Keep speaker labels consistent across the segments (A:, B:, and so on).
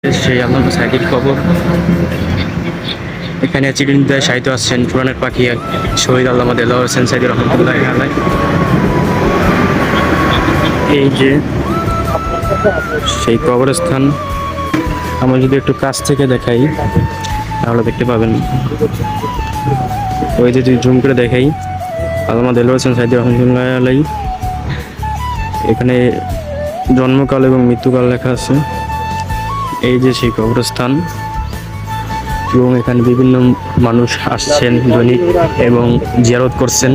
A: সেই আল্লামা সাইদির কবর। এখানে চিরনিদ্রায় শায়িত আছেন পুরাণের পাখি শহীদ আল্লামা দেলোয়ার হোসেন সাইদি রহমতুল্লাহ আলাইহি। এই যে সেই কবরস্থান, আমরা যদি একটু কাছ থেকে দেখাই তাহলে দেখতে পাবেন। ওই যে যদি জুম করে দেখাই, আল্লামা দেলোয়ার হোসেন সাইদি রহমতুল্লাহ আলাইহি, এখানে জন্মকাল এবং মৃত্যুকাল লেখা আছে। এই যে সেই কবরস্থান, এবং এখানে বিভিন্ন মানুষ আসছেন দৈনিক এবং জিয়ারত করছেন।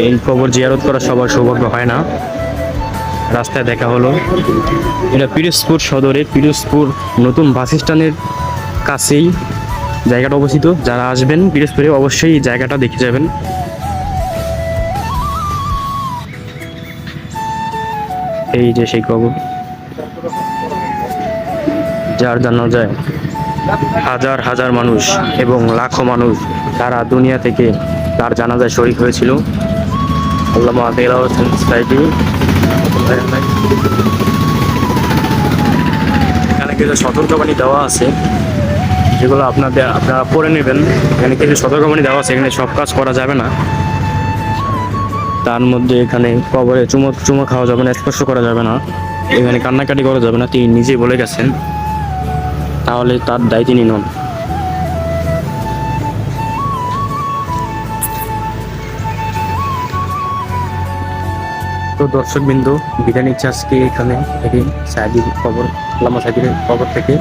A: এই কবর জিয়ারত করা সবার সৌভাগ্য হয় না। রাস্তায় দেখা হলো, এটা পিরোজপুর সদরের পিরোজপুর নতুন বাস স্ট্যান্ডের কাছেই জায়গাটা অবস্থিত। যারা আসবেন পিরোজপুরে অবশ্যই এই জায়গাটা দেখে যাবেন। এই যে সেই কবর, যার জানা যায় হাজার হাজার মানুষ এবং লাখো মানুষ সারা দুনিয়া থেকে তার জানাজায় শরীক হয়েছিল। আল্লামা দেলোয়ার হোসেন সাইদি। এখানে কিছু সতর্কবাণী দেওয়া আছে, যেগুলো আপনারা পড়ে নেবেন। এখানে কিছু সতর্কবাণী দেওয়া আছে, এখানে সব কাজ করা যাবে না। তার মধ্যে এখানে কবরে চুমো খাওয়া যাবে না, স্পর্শ করা যাবে না, এখানে কান্নাকাটি করা যাবে না। তিনি নিজেই বলে গেছেন, তাহলে তার দায় তিনি নন। তো দর্শকবৃন্দ, বিদায় নিচ্ছে আজকে এখানে থেকে সাইদির কবর, আল্লামা সাইদির কবর থেকে।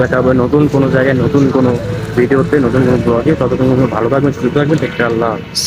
A: দেখা হবে নতুন কোনো জায়গায়, নতুন কোনো ভিডিওতে, নতুন কোনো ব্লগে। ততক্ষণ ভালো থাকবেন, সুস্থ থাকবেন। আল্লাহ হাফেজ।